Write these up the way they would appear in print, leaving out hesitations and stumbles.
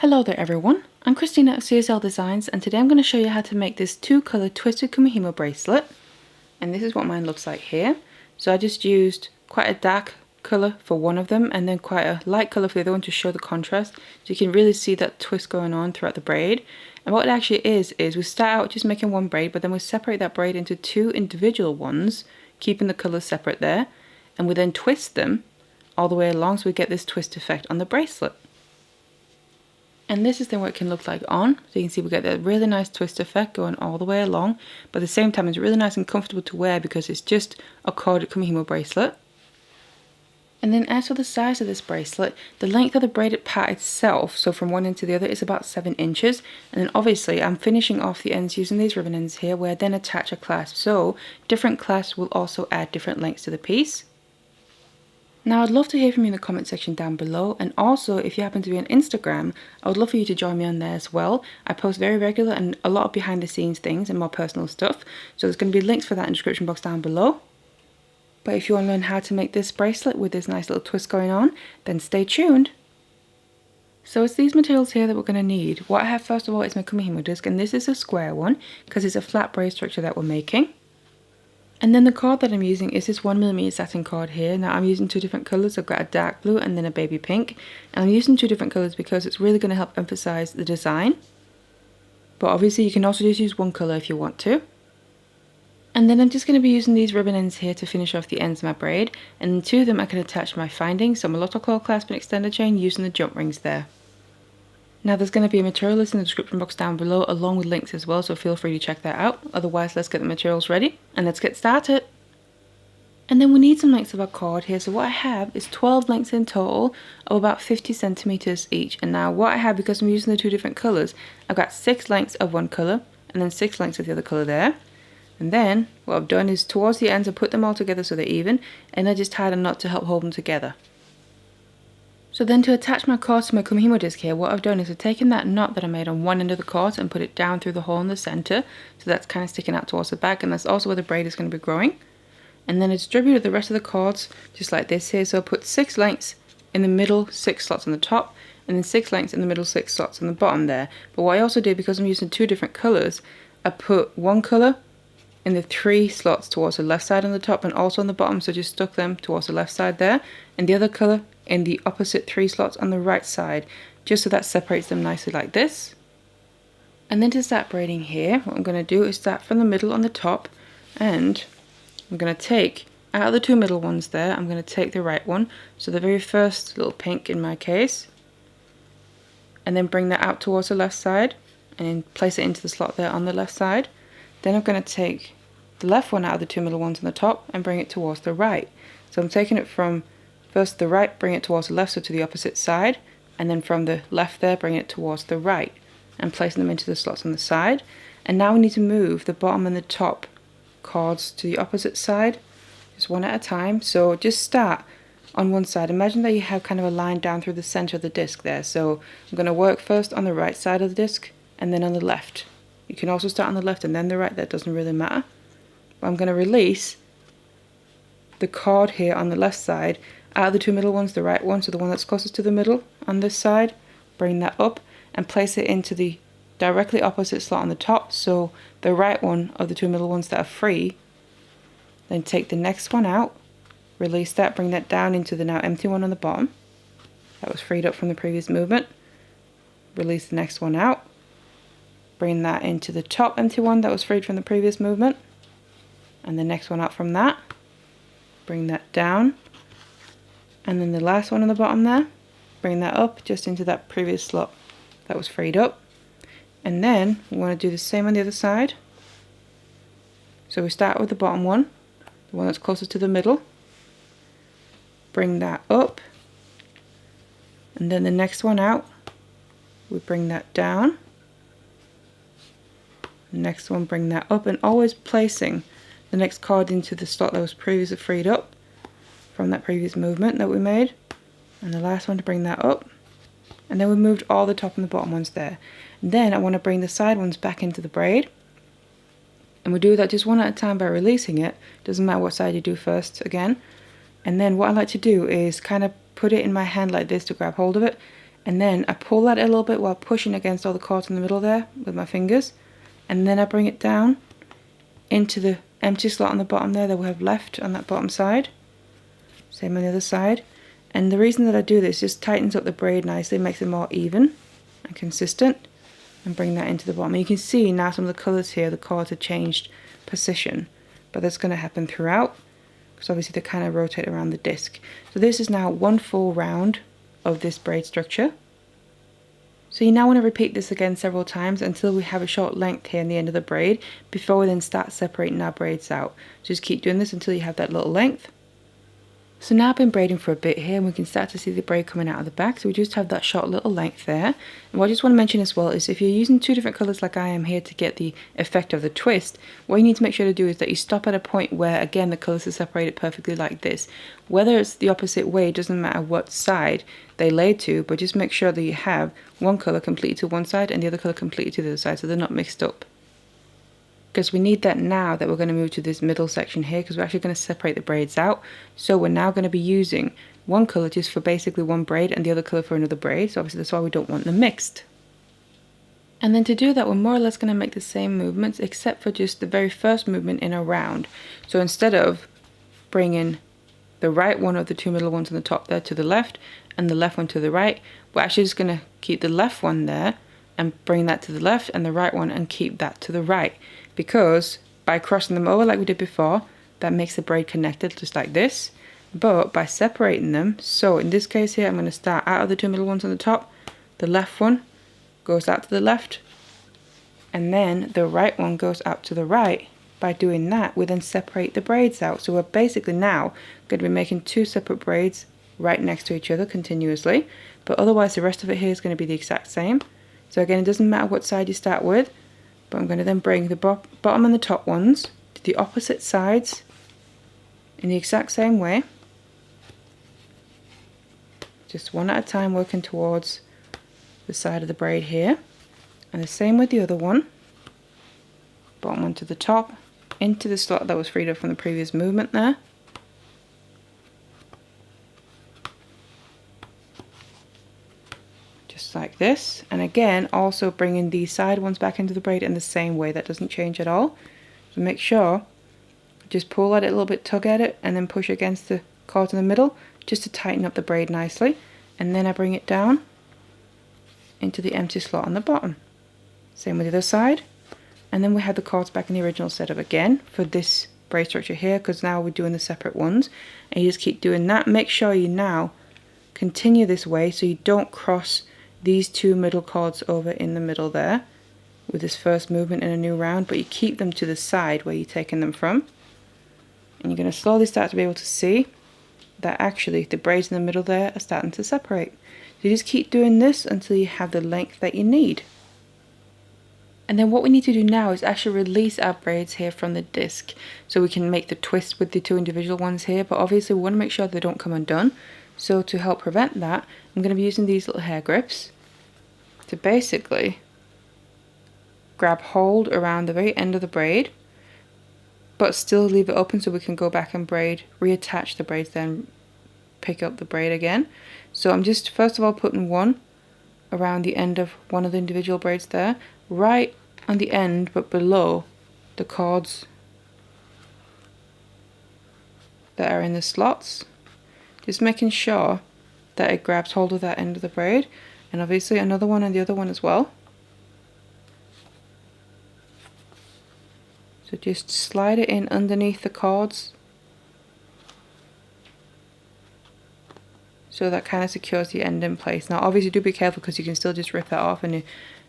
Hello there everyone, I'm Christina of CSL Designs and today I'm going to show you how to make this 2-color twisted Kumihimo bracelet. And this is what mine looks like here. So I just used quite a dark colour for one of them and then quite a light colour for the other one to show the contrast. So you can really see that twist going on throughout the braid. And what it actually is we start out just making one braid, but then we separate that braid into 2 individual ones, keeping the colours separate there. And we then twist them all the way along so we get this twist effect on the bracelet. And this is then what it can look like on. So you can see we get that really nice twist effect going all the way along. But at the same time it's really nice and comfortable to wear because it's just a corded Kumihimo bracelet. And then as for the size of this bracelet, the length of the braided part itself, so from one end to the other, is about 7 inches. And then obviously I'm finishing off the ends using these ribbon ends here where I then attach a clasp. So different clasps will also add different lengths to the piece. Now I'd love to hear from you in the comment section down below, and also if you happen to be on Instagram, I would love for you to join me on there as well. I post very regular and a lot of behind the scenes things and more personal stuff, so there's going to be links for that in the description box down below. But if you want to learn how to make this bracelet with this nice little twist going on, then stay tuned. So it's these materials here that we're going to need. What I have first of all is my Kumihimo disc, and this is a square one because it's a flat braid structure that we're making. And then the cord that I'm using is this 1mm satin cord here. Now I'm using 2 different colours. I've got a dark blue and then a baby pink. And I'm using 2 different colours because it's really going to help emphasize the design. But obviously you can also just use one colour if you want to. And then I'm just going to be using these ribbon ends here to finish off the ends of my braid. And to them I can attach my findings, so my Lotto Claw clasp and extender chain using the jump rings there. Now there's going to be a material list in the description box down below along with links as well, so feel free to check that out. Otherwise let's get the materials ready and let's get started. And then we need some lengths of our cord here, so what I have is 12 lengths in total of about 50 centimeters each. And now what I have, because I'm using the 2 different colours, I've got 6 lengths of one colour and then 6 lengths of the other colour there. And then what I've done is towards the ends I put them all together so they're even, and I just tied a knot to help hold them together. So then to attach my cord to my Kumihimo disc here, what I've done is I've taken that knot that I made on one end of the cord and put it down through the hole in the center, so that's kind of sticking out towards the back, and that's also where the braid is going to be growing. And then I distributed the rest of the cords just like this here, so I put 6 lengths in the middle, 6 slots on the top, and then 6 lengths in the middle, 6 slots on the bottom there. But what I also did, because I'm using 2 different colors, I put one color in the 3 slots towards the left side on the top and also on the bottom, so just stuck them towards the left side there, and the other color in the opposite 3 slots on the right side, just so that separates them nicely like this. And then to start braiding here, what I'm going to do is start from the middle on the top, and I'm going to take out of the 2 middle ones there, I'm going to take the right one, so the very first little pink in my case, and then bring that out towards the left side and place it into the slot there on the left side. Then I'm going to take the left one out of the 2 middle ones on the top and bring it towards the right. So I'm taking it from first the right, bring it towards the left, so to the opposite side, and then from the left there, bring it towards the right, and placing them into the slots on the side. And now we need to move the bottom and the top cords to the opposite side, just one at a time. So just start on one side. Imagine that you have kind of a line down through the center of the disc there. So I'm going to work first on the right side of the disc, and then on the left. You can also start on the left and then the right, that doesn't really matter. But I'm going to release the cord here on the left side out of the 2 middle ones, the right one, so the one that's closest to the middle on this side, bring that up and place it into the directly opposite slot on the top, so the right one of the 2 middle ones that are free. Then take the next one out, release that, bring that down into the now empty one on the bottom that was freed up from the previous movement. Release the next one out, bring that into the top empty one that was freed from the previous movement, and the next one out from that, bring that down, and then the last one on the bottom there, bring that up just into that previous slot that was freed up. And then we want to do the same on the other side. So we start with the bottom one, the one that's closest to the middle, bring that up, and then the next one out, we bring that down, the next one bring that up, and always placing the next cord into the slot that was previously freed up from that previous movement that we made, and the last one to bring that up. And then we moved all the top and the bottom ones there. And then I want to bring the side ones back into the braid, and we do that just one at a time by releasing it. Doesn't matter what side you do first again. And then what I like to do is kind of put it in my hand like this to grab hold of it, and then I pull that a little bit while pushing against all the cords in the middle there with my fingers, and then I bring it down into the empty slot on the bottom there that we have left on that bottom side. Same on the other side. And the reason that I do this just tightens up the braid nicely, makes it more even and consistent, and bring that into the bottom. And you can see now some of the colours here, the cords have changed position, but that's going to happen throughout because obviously they kind of rotate around the disc. So this is now one full round of this braid structure. So you now want to repeat this again several times until we have a short length here in the end of the braid before we then start separating our braids out. Just keep doing this until you have that little length. So now I've been braiding for a bit here, and we can start to see the braid coming out of the back, so we just have that short little length there. And what I just want to mention as well is if you're using two different colours like I am here to get the effect of the twist, what you need to make sure to do is that you stop at a point where again the colours are separated perfectly like this. Whether it's the opposite way, it doesn't matter what side they lay to, but just make sure that you have one colour completely to one side and the other colour completely to the other side so they're not mixed up. Because we need that now that we're going to move to this middle section here, because we're actually going to separate the braids out. So we're now going to be using one colour just for basically one braid and the other colour for another braid. So obviously that's why we don't want them mixed. And then to do that, we're more or less going to make the same movements except for just the very first movement in a round. So instead of bringing the right one of the two middle ones on the top there to the left and the left one to the right, we're actually just going to keep the left one there and bring that to the left and the right one and keep that to the right. Because by crossing them over like we did before, that makes the braid connected just like this. But by separating them, so in this case here, I'm going to start out of the two middle ones on the top. The left one goes out to the left, and then the right one goes out to the right. By doing that, we then separate the braids out. So we're basically now going to be making two separate braids right next to each other continuously. But otherwise, the rest of it here is going to be the exact same. So again, it doesn't matter what side you start with. But I'm going to then bring the bottom and the top ones to the opposite sides in the exact same way. Just one at a time, working towards the side of the braid here. And the same with the other one. Bottom one to the top, into the slot that was freed up from the previous movement there. Just like this, and again also bringing the side ones back into the braid in the same way. That doesn't change at all. So make sure, just pull at it a little bit, tug at it, and then push against the cord in the middle just to tighten up the braid nicely. And then I bring it down into the empty slot on the bottom. Same with the other side. And then we have the cords back in the original setup again for this braid structure here, because now we're doing the separate ones. And you just keep doing that. Make sure you now continue this way so you don't cross these two middle cords over in the middle there with this first movement in a new round, but you keep them to the side where you're taking them from. And you're going to slowly start to be able to see that actually the braids in the middle there are starting to separate. So you just keep doing this until you have the length that you need. And then what we need to do now is actually release our braids here from the disc so we can make the twist with the two individual ones here, but obviously we want to make sure they don't come undone. So to help prevent that, I'm going to be using these little hair grips to basically grab hold around the very end of the braid, but still leave it open so we can go back and braid, reattach the braids, then pick up the braid again. So I'm just first of all putting one around the end of one of the individual braids there, right on the end but below the cords that are in the slots. Just making sure that it grabs hold of that end of the braid, and obviously another one and the other one as well. So just slide it in underneath the cords so that kind of secures the end in place. Now obviously do be careful because you can still just rip that off and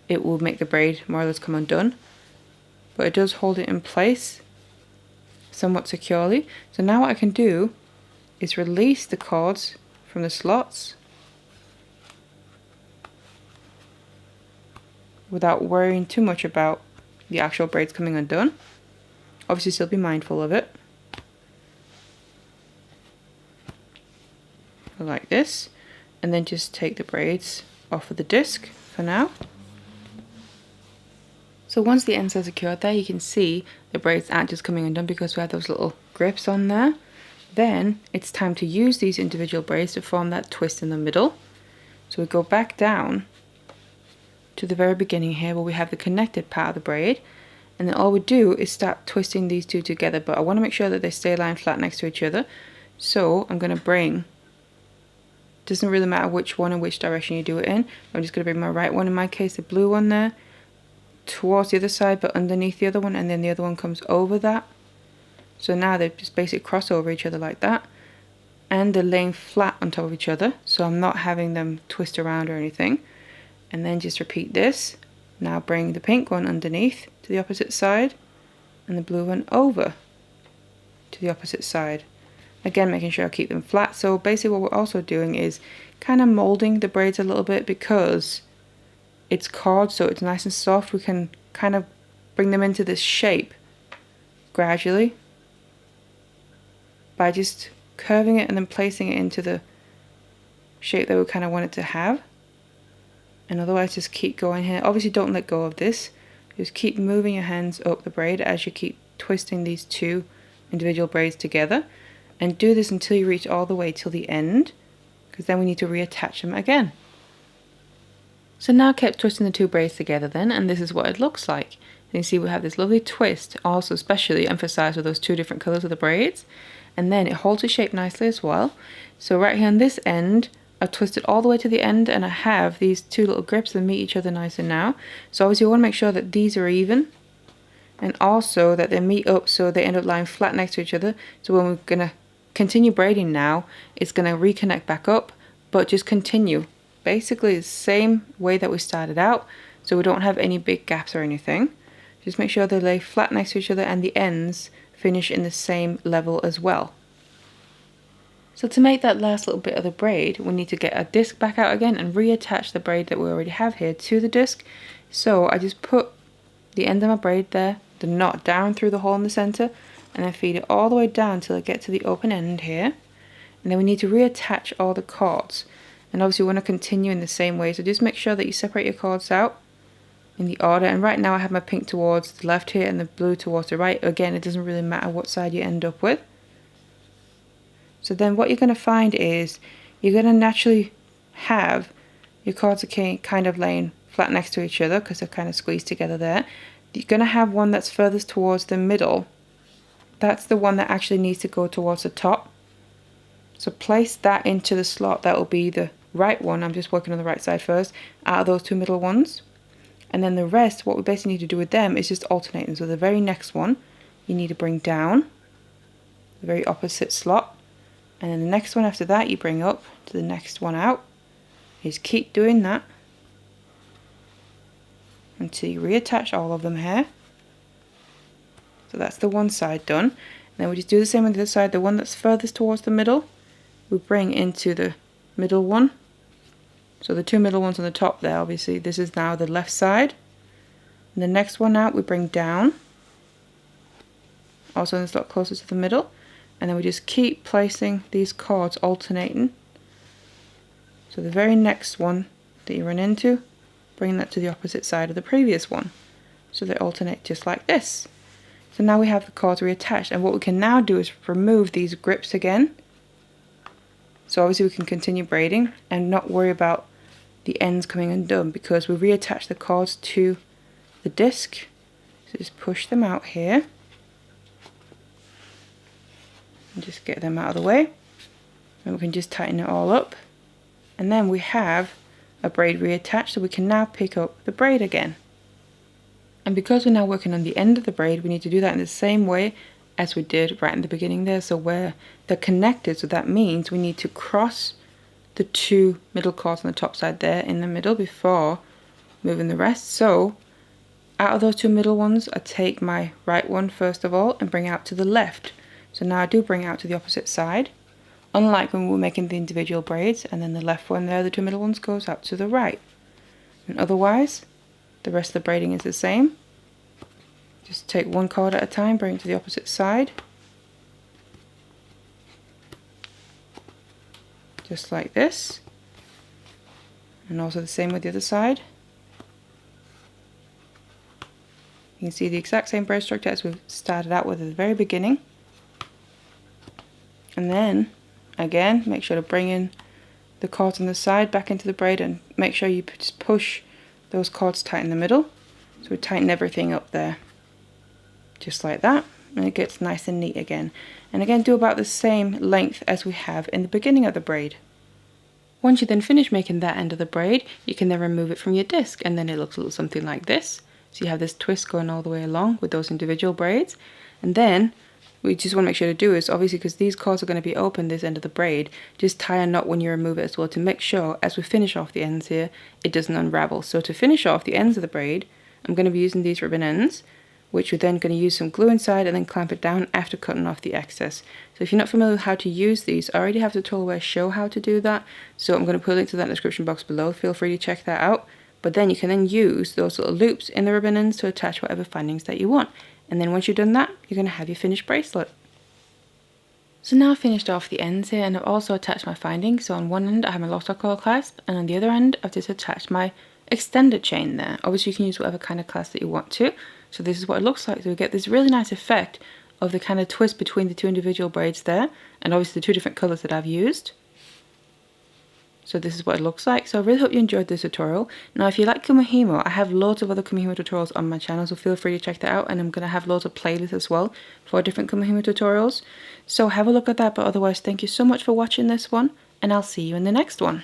it will make the braid more or less come undone. But it does hold it in place somewhat securely. So now what I can do is release the cords from the slots without worrying too much about the actual braids coming undone. Obviously still be mindful of it. Like this, and then just take the braids off of the disc for now. So once the ends are secured there, you can see the braids aren't just coming undone because we have those little grips on there. Then it's time to use these individual braids to form that twist in the middle. So we go back down to the very beginning here where we have the connected part of the braid, and then all we do is start twisting these two together, but I want to make sure that they stay lying flat next to each other. So I'm going to bring, doesn't really matter which one and which direction you do it in, I'm just going to bring my right one, in my case the blue one there, towards the other side but underneath the other one, and then the other one comes over that. So now they just basically cross over each other like that, and they're laying flat on top of each other, so I'm not having them twist around or anything. And then just repeat this. Now bring the pink one underneath to the opposite side, and the blue one over to the opposite side. Again, making sure I keep them flat. So basically what we're also doing is kind of molding the braids a little bit, because it's cord, so it's nice and soft. We can kind of bring them into this shape gradually by just curving it and then placing it into the shape that we kind of want it to have. And otherwise just keep going here. Obviously don't let go of this. Just keep moving your hands up the braid as you keep twisting these two individual braids together. And do this until you reach all the way till the end, because then we need to reattach them again. So now I kept twisting the two braids together then, and this is what it looks like. And you see we have this lovely twist, also especially emphasized with those two different colors of the braids. And then it holds its shape nicely as well. So right here on this end, I've twisted all the way to the end, and I have these two little grips that meet each other nicely now. So obviously you want to make sure that these are even, and also that they meet up so they end up lying flat next to each other. So when we're going to continue braiding now, it's going to reconnect back up, but just continue. Basically the same way that we started out, so we don't have any big gaps or anything. Just make sure they lay flat next to each other and the ends finish in the same level as well. So to make that last little bit of the braid, we need to get our disc back out again and reattach the braid that we already have here to the disc. So I just put the end of my braid there, the knot down through the hole in the center, and then feed it all the way down till I get to the open end here. And then we need to reattach all the cords. And obviously we want to continue in the same way, so just make sure that you separate your cords out in the order. And right now I have my pink towards the left here and the blue towards the right. Again, it doesn't really matter what side you end up with. So then what you're going to find is you're going to naturally have your cords are kind of laying flat next to each other because they're kind of squeezed together there. You're going to have one that's furthest towards the middle. That's the one that actually needs to go towards the top. So place that into the slot. That will be the right one. I'm just working on the right side first out of those two middle ones. And then the rest, what we basically need to do with them is just alternate them. So the very next one you need to bring down the very opposite slot. And then the next one after that you bring up to the next one out. You just keep doing that until you reattach all of them here. So that's the one side done. And then we just do the same on the other side. The one that's furthest towards the middle, we bring into the middle one. So the two middle ones on the top there, obviously this is now the left side. And the next one out we bring down, also in the slot closer to the middle. And then we just keep placing these cords alternating. So the very next one that you run into, bring that to the opposite side of the previous one. So they alternate just like this. So now we have the cords reattached, and what we can now do is remove these grips again. So obviously we can continue braiding and not worry about the ends coming undone because we reattach the cords to the disc. So just push them out here. And just get them out of the way, and we can just tighten it all up, and then we have a braid reattached, so we can now pick up the braid again. And because we're now working on the end of the braid, we need to do that in the same way as we did right in the beginning there. So where they're connected, so that means we need to cross the two middle cords on the top side there in the middle before moving the rest. So out of those two middle ones, I take my right one first of all and bring out to the left. So now I do bring it out to the opposite side, unlike when we were making the individual braids, and then the left one there, the two middle ones, goes out to the right. And otherwise, the rest of the braiding is the same. Just take one cord at a time, bring it to the opposite side. Just like this. And also the same with the other side. You can see the exact same braid structure as we started out with at the very beginning. And then, again, make sure to bring in the cords on the side back into the braid and make sure you just push those cords tight in the middle. So we tighten everything up there, just like that, and it gets nice and neat again. And again, do about the same length as we have in the beginning of the braid. Once you then finish making that end of the braid, you can then remove it from your disc, and then it looks a little something like this. So you have this twist going all the way along with those individual braids. And then we just want to make sure to do is, obviously because these cords are going to be open this end of the braid, just tie a knot when you remove it as well to make sure as we finish off the ends here, it doesn't unravel. So to finish off the ends of the braid, I'm going to be using these ribbon ends, which we're then going to use some glue inside and then clamp it down after cutting off the excess. So if you're not familiar with how to use these, I already have a tutorial where I show how to do that. So I'm going to put a link to that in the description box below. Feel free to check that out. But then you can then use those little loops in the ribbon ends to attach whatever findings that you want. And then once you've done that, you're going to have your finished bracelet. So now I've finished off the ends here, and I've also attached my findings. So on one end I have my locked coil clasp, and on the other end I've just attached my extended chain there. Obviously you can use whatever kind of clasp that you want to. So this is what it looks like. So we get this really nice effect of the kind of twist between the two individual braids there, and obviously the two different colours that I've used. So this is what it looks like. So I really hope you enjoyed this tutorial. Now if you like Kumihimo, I have loads of other Kumihimo tutorials on my channel, so feel free to check that out, and I'm going to have loads of playlists as well for different Kumihimo tutorials. So have a look at that, but otherwise thank you so much for watching this one, and I'll see you in the next one.